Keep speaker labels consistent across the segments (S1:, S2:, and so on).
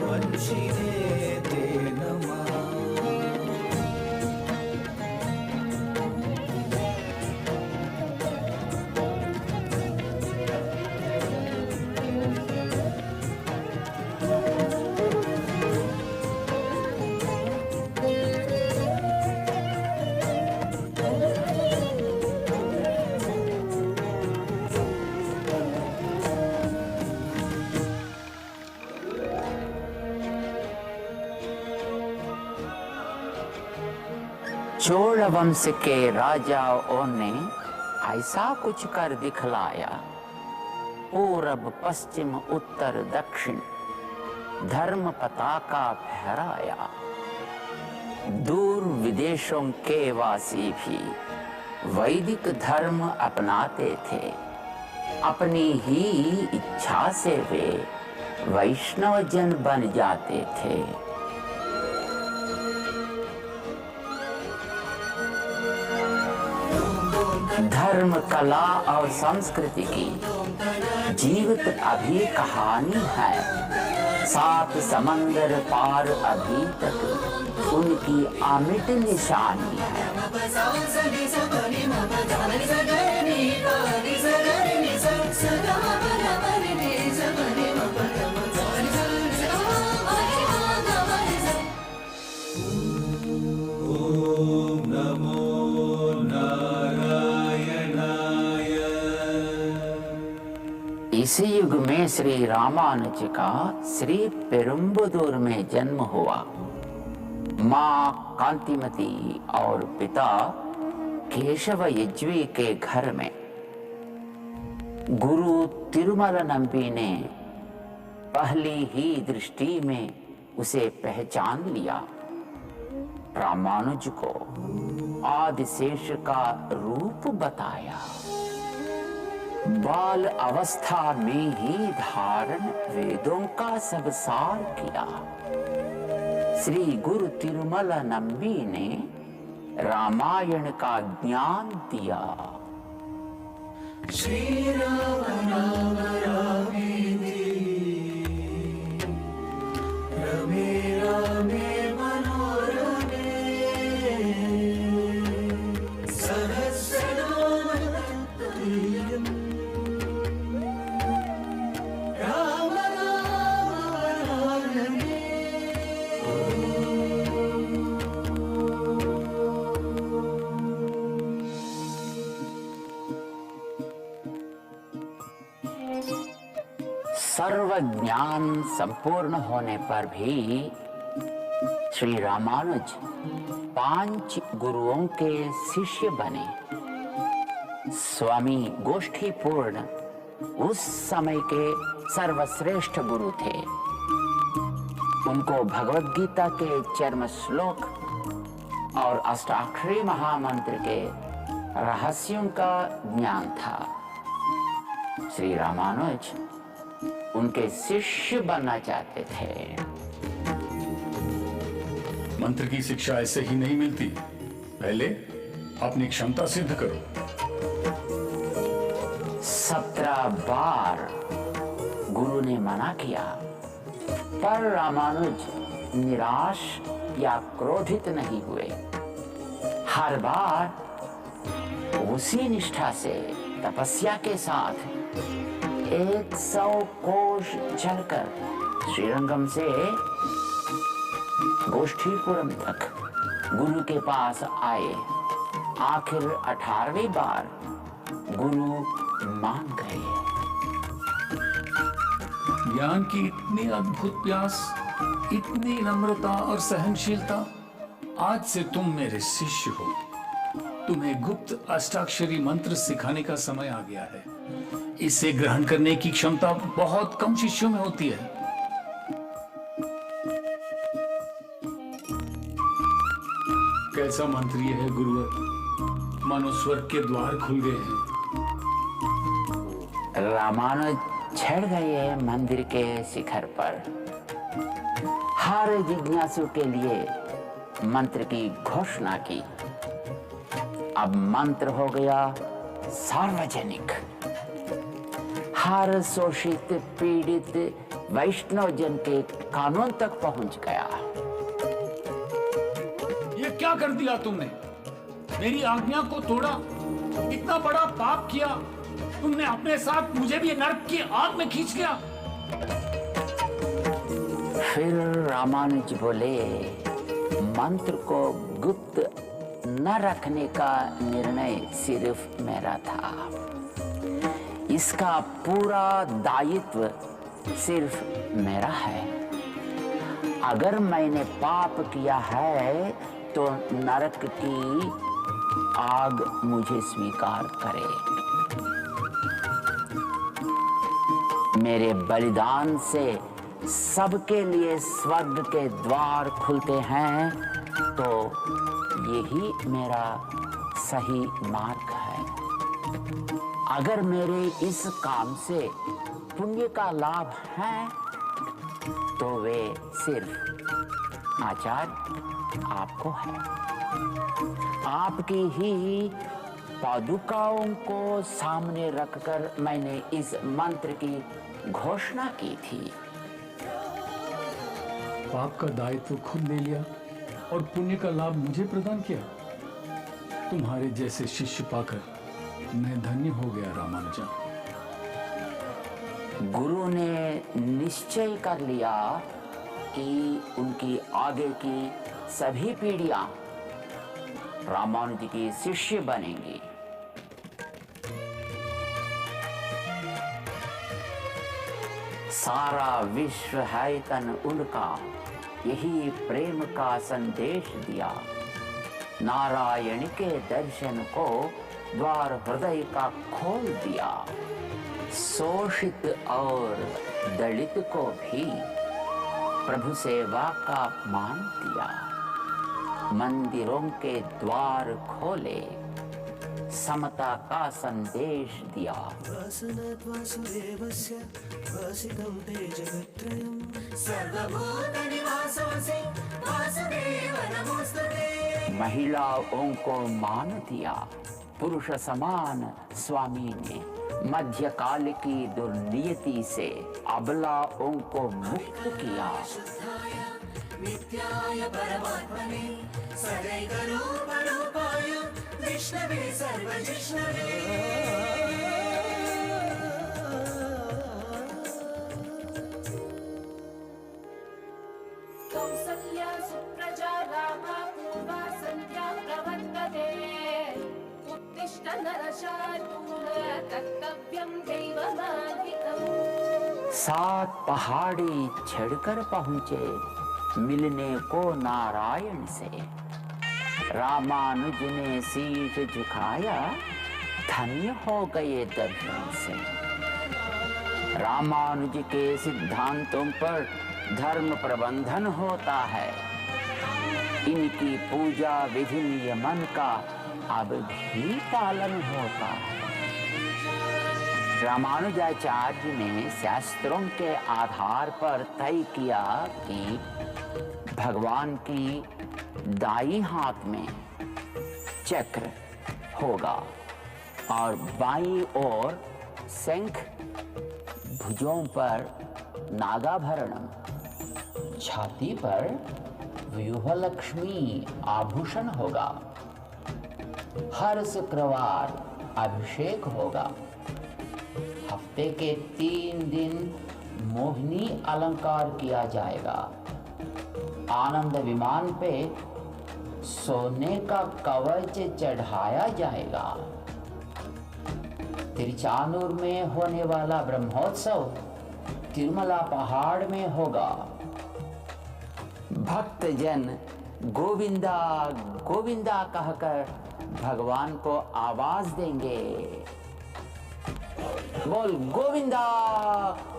S1: मनुषिरे ते नमः।
S2: चोल वंश के राजाओं ने ऐसा कुछ कर दिखलाया, पूरब पश्चिम उत्तर दक्षिण धर्म पताका फहराया। दूर विदेशों के वासी भी वैदिक धर्म अपनाते थे। अपनी ही इच्छा से वे वैष्णव जन बन जाते थे। धर्म, कला और संस्कृति की जीवित अभी कहानी है। 7 समंदर पार अभी तक उनकी अमिट निशानी है।
S1: ओम नमो
S2: इसी युग में श्री रामानुज का श्री पेरुम्बदूर में जन्म हुआ। माँ कांतिमती और पिता केशव यज्वी के घर में। गुरु तिरुमल नंबी ने पहली ही दृष्टि में उसे पहचान लिया। रामानुज को आदिशेष का रूप बताया। बाल अवस्था में ही धारण वेदों का सब सार किया। श्री गुरु तिरुमल नंबी ने रामायण का ज्ञान दिया।
S1: श्री राम राम रामेति रमे रामे मनोरमे सहस्रनाम तत्तुल्यम् राम राम वरानने।
S2: सर्व ज्ञान संपूर्ण होने पर भी श्री रामानुज 5 गुरुओं के शिष्य बने। स्वामी गोष्ठीपूर्ण उस समय के सर्वश्रेष्ठ गुरु थे। उनको भगवद गीता के चर्म श्लोक और अष्टाक्षरी महामंत्र के रहस्यों का ज्ञान था। श्री रामानुज उनके शिष्य बनना चाहते थे।
S3: मंत्र की शिक्षा ऐसे ही नहीं मिलती, पहले अपनी क्षमता सिद्ध करो।
S2: 17 बार गुरु ने मना किया, पर रामानुज निराश या क्रोधित नहीं हुए। हर बार उसी निष्ठा से तपस्या के साथ 100 कोश चलकर श्रीरंगम से गोष्ठीपुरम तक गुरु के पास आए। आखिर 18वीं बार गुरु मान गए।
S3: ज्ञान की इतनी अद्भुत प्यास, इतनी नम्रता और सहनशीलता। आज से तुम मेरे शिष्य हो। तुम्हें गुप्त अष्टाक्षरी मंत्र सिखाने का समय आ गया है। इसे ग्रहण करने की क्षमता बहुत कम शिष्यों में होती है। कैसा मंत्र ये है गुरुवर, मानो स्वर्ग के द्वार खुल गए हैं।
S2: रामानुज चढ़ गए मंदिर के शिखर पर। हर जिज्ञासु के लिए मंत्र की घोषणा की। अब मंत्र हो गया सार्वजनिक। हर शोषित पीड़ित वैष्णव जन के कानून तक पहुंच गया।
S3: ये क्या कर दिया तुमने? मेरी आज्ञा को तोड़ा, इतना बड़ा पाप किया तुमने, अपने साथ मुझे भी नरक की आग में खींच लिया।
S2: फिर रामानुज बोले, मंत्र को गुप्त न रखने का निर्णय सिर्फ मेरा था, इसका पूरा दायित्व सिर्फ मेरा है। अगर मैंने पाप किया है तो नरक की आग मुझे स्वीकार करे। मेरे बलिदान से सबके लिए स्वर्ग के द्वार खुलते हैं, तो यही मेरा सही मार्ग है। अगर मेरे इस काम से पुण्य का लाभ है तो वे सिर्फ आचार्य आपको है। आपकी ही पादुकाओं को सामने रखकर मैंने इस मंत्र की घोषणा की थी।
S3: पाप का दायित्व खुद ले लिया और पुण्य का लाभ मुझे प्रदान किया। तुम्हारे जैसे शिष्य पाकर मैं धन्य हो गया रामानुजा।
S2: गुरु ने निश्चय कर लिया कि उनकी आगे की सभी पीढ़ियां रामानुज की शिष्य बनेंगी। सारा विश्व है तन उनका, यही प्रेम का संदेश दिया। नारायण के दर्शन को द्वार हृदय का खोल दिया। शोषित और दलित को भी प्रभु सेवा का मान दिया। मंदिरों के द्वार खोले, समता का संदेश दिया।
S1: वासनात् वासुदेवस्य वासितं ते जगत्त्रयं सर्वभूतनिवासोऽसि वासुदेव नमोस्तुते।
S2: महिलाओं को मान दिया। पुरुष समान स्वामी ने मध्यकाल की दुर्नियति से अबलाओं को मुक्त किया।
S1: नित्याय परमात्मने सदैवरूपाय विष्णवे सर्वजिष्णवे।
S4: कौसल्या सुप्रजा रामा पूर्वा सन्ध्या प्रवर्तते। उत्तिष्ठ नरशार्दूल कर्तव्यं दैवमान्वितम्।
S2: 7 पहाड़ी चढ़कर पहुंचे मिलने को नारायण से। रामानुज ने शीश झुकाया, धन्य हो गए दर्शन से। रामानुज के सिद्धांतों पर धर्म प्रबंधन होता है। इनकी पूजा विधि नियमन का अब भी पालन होता है। रामानुजाचार्य ने शास्त्रों के आधार पर तय किया कि भगवान की दाईं हाथ में चक्र होगा और बाईं ओर शंख, भुजों पर नागाभरणम, छाती पर व्यूहलक्ष्मी आभूषण होगा। हर शुक्रवार अभिषेक होगा। हफ्ते के 3 दिन मोहिनी अलंकार किया जाएगा। आनंद विमान पे सोने का कवच चढ़ाया जाएगा। तिरुचानूर में होने वाला ब्रह्मोत्सव तिरुमला पहाड़ में होगा। भक्तजन गोविंदा गोविंदा कहकर भगवान को आवाज देंगे। बोल गोविंदा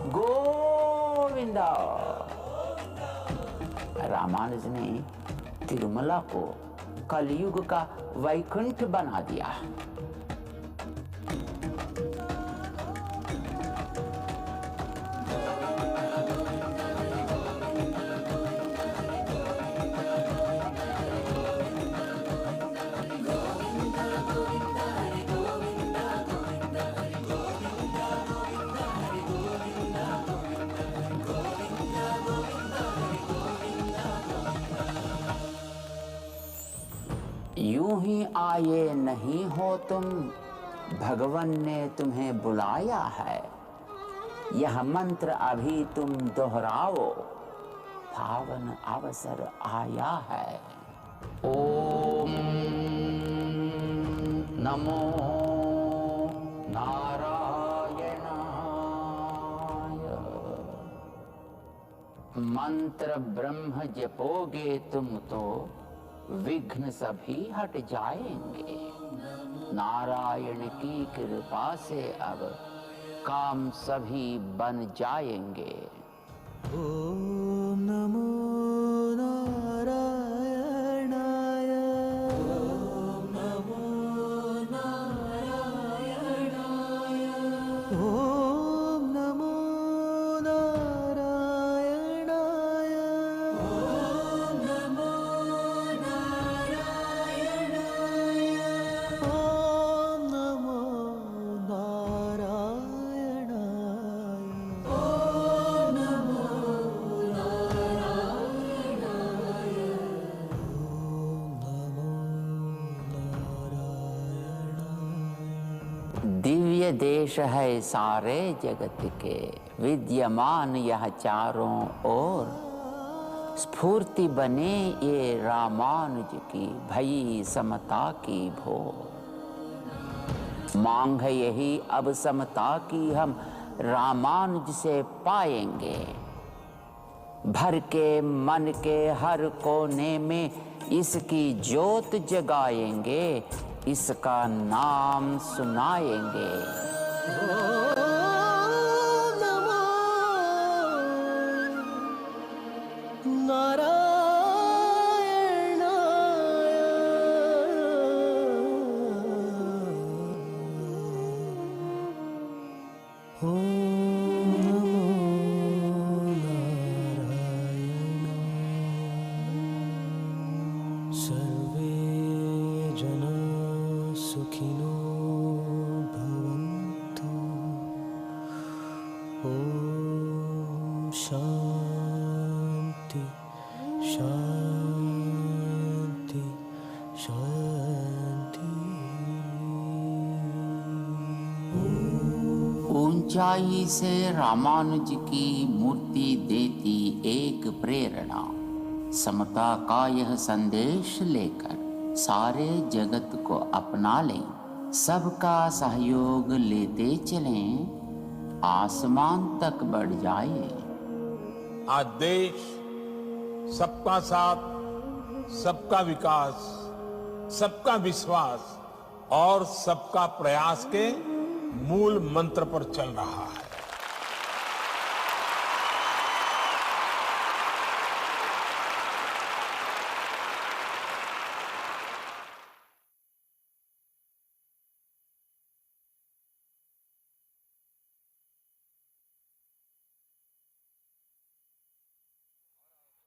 S2: गोविंदा। रामानुज ने तिरुमला को कलयुग का वैकुंठ बना दिया। आए नहीं हो तुम, भगवन ने तुम्हें बुलाया है। यह मंत्र अभी तुम दोहराओ, पावन अवसर आया है। ओम नमो नारायणाय। मंत्र ब्रह्म जपोगे तुम तो विघ्न सभी हट जाएंगे। नारायण की कृपा से अब काम सभी बन जाएंगे।
S1: ओम नमो नारायणाय। ओम नमो नारायणाय। ओम नमो नारायणाय। ओम नमो नारायणाय। ओम नमो नारायणाय। ओम नमो
S2: दिव्य देश है सारे जगत के, विद्यमान यह चारों ओर। स्फूर्ति बने ये रामानुज की, भई समता की भोर। मांग है यही अब समता की, हम रामानुज से पाएंगे। भर के मन के हर कोने में इसकी ज्योत जगाएंगे, इसका नाम सुनाएंगे।
S1: ओम नमो नारायणाय। ओम नमो नारायणाय। सर्वे जना सुखिनो भवन्तु। ओम शांति शांति शांति।
S2: ऊंचाई से रामानुज की मूर्ति देती एक प्रेरणा। समता का यह संदेश लेकर सारे जगत को अपना लें, सबका सहयोग लेते चलें, आसमान तक बढ़ जाए।
S5: आज देश सबका साथ, सबका विकास, सबका विश्वास और सबका प्रयास के मूल मंत्र पर चल रहा है।